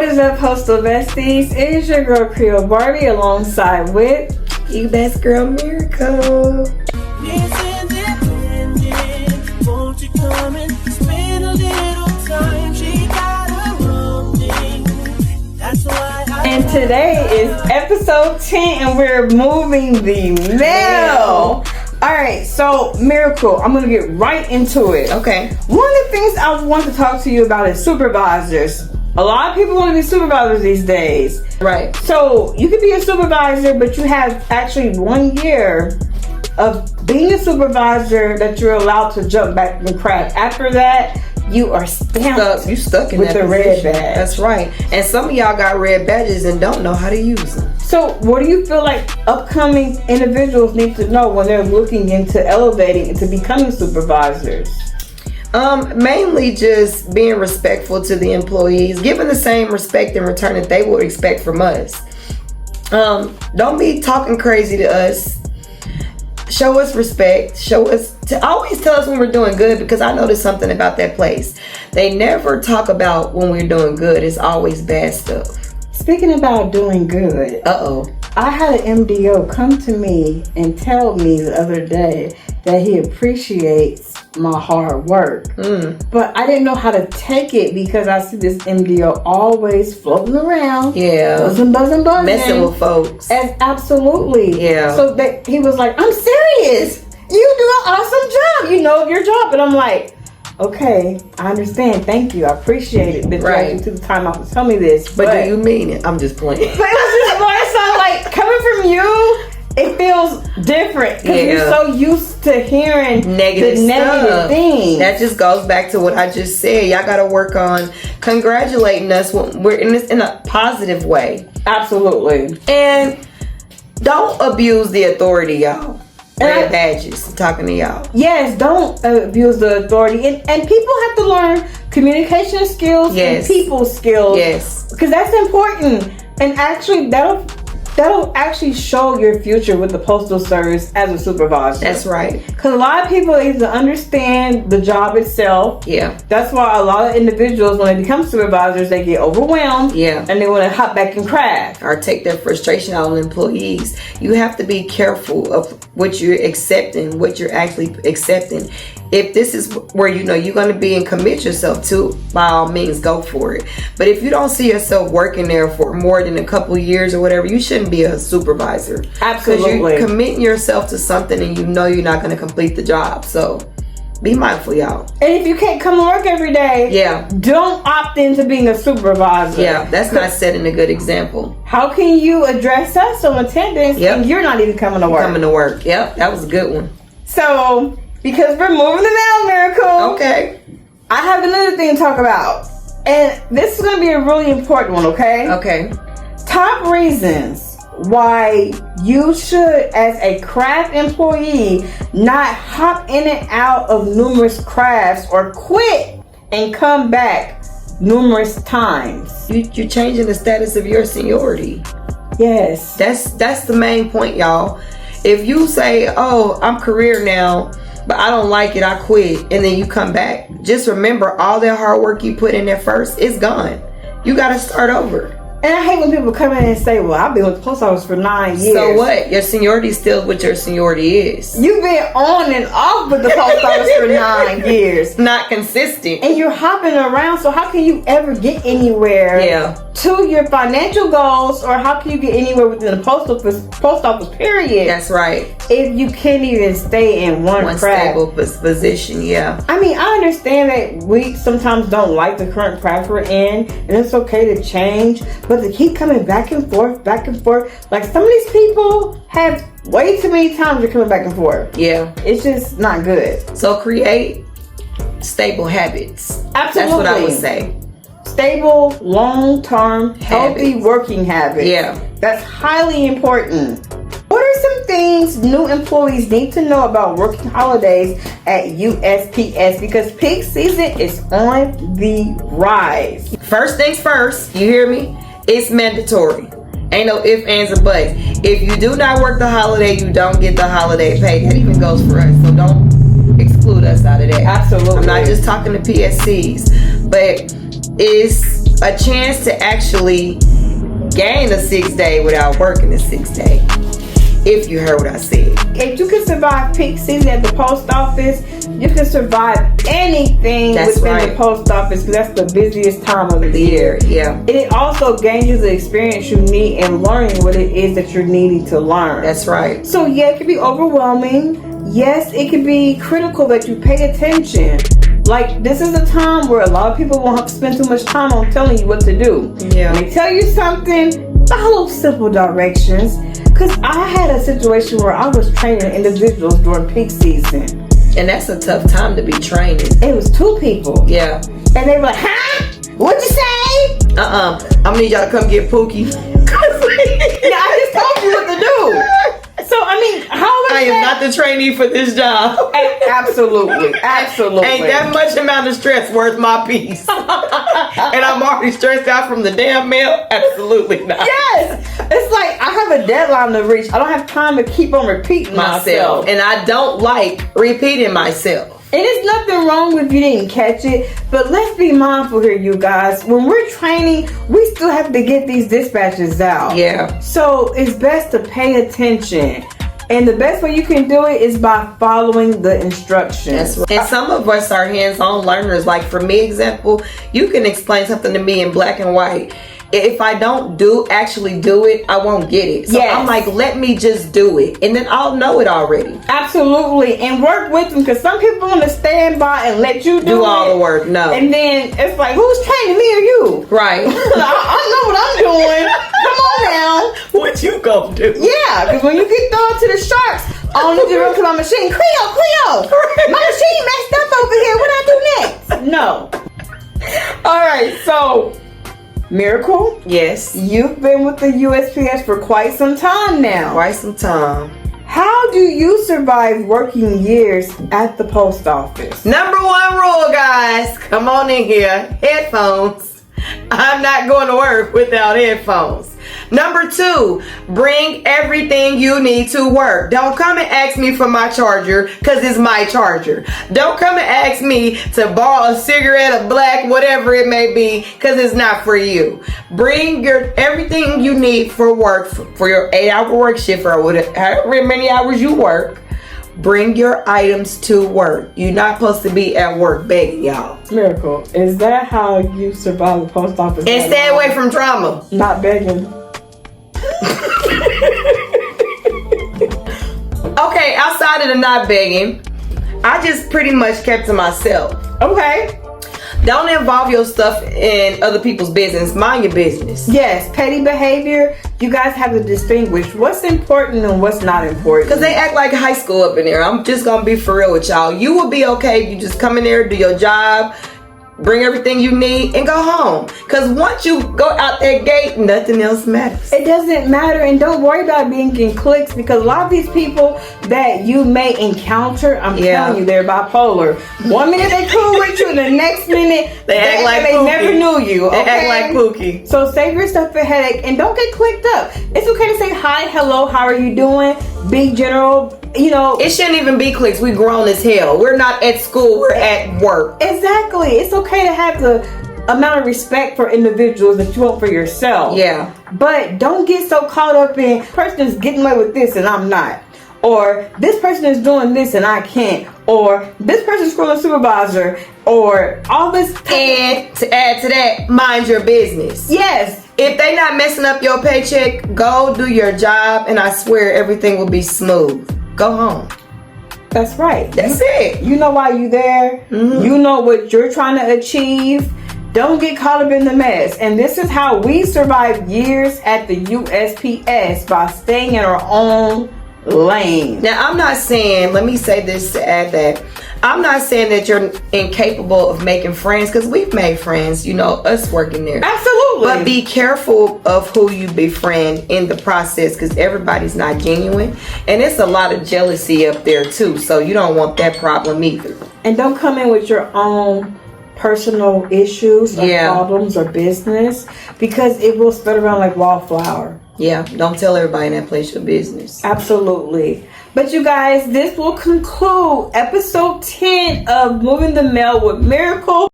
What is up, Postal Besties? It is your girl Creole Barbie alongside with you best girl Miracle. Won't you come and spend a little time? She got a wrong thing. That's why and today is episode 10 and we're moving the mail. Alright, so Miracle, I'm gonna get right into it. Okay. One of the things I want to talk to you about is supervisors. A lot of people want to be supervisors these days. Right. So you could be a supervisor, but you have actually 1 year of being a supervisor that you're allowed to jump back and crack. After that, you are stamped. You stuck in with that the position. red badge. That's right. And some of y'all got red badges and don't know how to use them. So what do you feel like upcoming individuals need to know when they're looking into elevating into becoming supervisors? Mainly just being respectful to the employees, giving the same respect in return that they would expect from us. Don't be talking crazy to us. Show us respect. Always tell us when we're doing good, because I noticed something about that place. They never talk about when we're doing good. It's always bad stuff. Speaking about doing good, I had an MDO come to me and tell me the other day that he appreciates my hard work. But I didn't know how to take it because I see this MDO always floating around. Yeah. Buzzing. Messing with folks. Absolutely. Yeah. So that he was like, I'm serious. You do an awesome job. You know your job. And I'm like, okay, I understand. Thank you. I appreciate it. That Right. you took the time out to tell me this. But do you mean it? I'm just playing. But it was just more so like coming from you, it feels different because you're so used to hearing negative things. That just goes back to what I just said. Y'all got to work on congratulating us when we're in this in a positive way. Absolutely. And don't abuse the authority, y'all. Red badges. I'm talking to y'all. Yes, don't abuse the authority. And people have to learn communication skills and people skills. Yes. Because that's important. And actually, that'll actually show your future with the Postal Service as a supervisor. That's right. Because a lot of people need to understand the job itself. Yeah. That's why a lot of individuals, when they become supervisors, they get overwhelmed. Yeah. And they want to hop back and crack. Or take their frustration out on employees. You have to be careful of what you're accepting, what you're actually accepting. If this is where you know you're going to be and commit yourself to, by all means, go for it. But if you don't see yourself working there for more than a couple years or whatever, you shouldn't be a supervisor. Absolutely. Because you're committing yourself to something and you know you're not going to complete the job. So be mindful, y'all. And if you can't come to work every day, don't opt into being a supervisor. Yeah, that's not setting a good example. How can you address us on attendance and you're not even coming to work? Coming to work. Yep, that was a good one. So, because we're moving the mail, Miracle. Okay. I have another thing to talk about. And this is going to be a really important one, okay? Okay. Top reasons why you should, as a craft employee, not hop in and out of numerous crafts or quit and come back numerous times. You're changing the status of your seniority. Yes. That's the main point, y'all. If you say, oh, I'm career now, but I don't like it, I quit, and then you come back, just remember all that hard work you put in there first is gone. You got to start over. And I hate when people come in and say, well, I've been with the post office for 9 years. So what? Your seniority is still what your seniority is. You've been on and off with the post office for 9 years. Not consistent. And you're hopping around, so how can you ever get anywhere to your financial goals, or how can you get anywhere within the post office period? That's right. If you can't even stay in one craft. Stable position, yeah. I mean, I understand that we sometimes don't like the current craft we're in, and it's okay to change, but to keep coming back and forth, like some of these people have way too many times they're coming back and forth. Yeah. It's just not good. So create stable habits. Absolutely. That's what I would say. Stable, long-term, healthy working habits. Yeah. That's highly important. What are some things new employees need to know about working holidays at USPS? Because peak season is on the rise. First things first, you hear me? It's mandatory. Ain't no ifs, ands, or buts. If you do not work the holiday, you don't get the holiday pay. That even goes for us. So don't exclude us out of that. Absolutely. I'm not just talking to PSCs, but it's a chance to actually gain a 6 day without working a 6 day. If you heard what I said. If you can survive peak season at the post office, you can survive anything within the post office, because that's the busiest time of the year. Yeah. And it also gains you the experience you need in learning what it is that you're needing to learn. That's right. So yeah, it can be overwhelming. Yes, it can be critical that you pay attention. Like, this is a time where a lot of people won't have to spend too much time on telling you what to do. Yeah. When they tell you something, follow simple directions. Because I had a situation where I was training individuals during peak season. And that's a tough time to be training. It was 2 people. Yeah. And they were like, huh? What'd you say? I'm gonna need y'all to come get Pookie. Yeah, I just told you what to do. So, I mean, I am not the trainee for this job. Absolutely. Absolutely. Ain't that much amount of stress worth my peace? And I'm already stressed out from the damn mail? Absolutely not. Yes. It's like I have a deadline to reach. I don't have time to keep on repeating myself. And I don't like repeating myself. And there's nothing wrong if you didn't catch it, but let's be mindful here, you guys. When we're training, we still have to get these dispatches out. Yeah. So it's best to pay attention. And the best way you can do it is by following the instructions. That's right. And some of us are hands-on learners. Like for me, example, you can explain something to me in black and white. If I don't actually do it, I won't get it. So yes. I'm like, let me just do it. And then I'll know it already. Absolutely. And work with them, because some people want to stand by and let you do all the work. No. And then it's like, who's training me or you? Right. I know what I'm doing. Come on now. What you gonna do? Yeah, because when you get thrown to the sharks, I don't need to run to my machine. Cleo, my machine messed up over here. What I do next? No. All right, so Miracle. Yes. You've been with the USPS for quite some time now. Quite some time. How do you survive working years at the post office? Number 1 rule, guys. Come on in here. Headphones. I'm not going to work without headphones. Number 2, bring everything you need to work. Don't come and ask me for my charger, because it's my charger. Don't come and ask me to borrow a cigarette, a black, whatever it may be, because it's not for you. Bring everything you need for work, for your 8-hour work shift, or however many hours you work. Bring your items to work. You're not supposed to be at work begging, y'all. Miracle, is that how you survive the post office? And stay away from drama. Not begging. Okay, outside of the not begging, I just pretty much kept to myself. Okay. Don't involve your stuff in other people's business. Mind your business. Yes, petty behavior. You guys have to distinguish what's important and what's not important. Because they act like high school up in there. I'm just going to be for real with y'all. You will be okay if you just come in there, do your job, bring everything you need, and go home. Because once you go out that gate, nothing else matters. It doesn't matter, and don't worry about being in cliques, because a lot of these people that you may encounter, I'm telling you, they're bipolar. One minute they cool with you, and the next minute they act like they Pookie. never knew you. Okay? They act like Pookie. So save yourself a headache and don't get clicked up. It's okay to say hi, hello, how are you doing? Be general. You know, it shouldn't even be cliques. We grown as hell. We're not at school. We're at work. Exactly. It's okay to have the amount of respect for individuals that you want for yourself. Yeah. But don't get so caught up in person is getting away with this and I'm not. Or this person is doing this and I can't. Or this person's screwing a supervisor. Or all this. And to add to that, mind your business. Yes. If they not messing up your paycheck, go do your job and I swear everything will be smooth. Go home. That's right. That's it. You know why you there. Mm-hmm. You know what you're trying to achieve. Don't get caught up in the mess. And this is how we survive years at the USPS, by staying in our own lane. Now, I'm not saying, let me say this to add that, I'm not saying that you're incapable of making friends, because we've made friends, you know, us working there. Absolutely. But be careful of who you befriend in the process, because everybody's not genuine. And it's a lot of jealousy up there too. So you don't want that problem either. And don't come in with your own personal issues or problems or business, because it will spread around like wildflower. Yeah, don't tell everybody in that place your business. Absolutely. But you guys, this will conclude episode 10 of Moving the Mail with Miracle.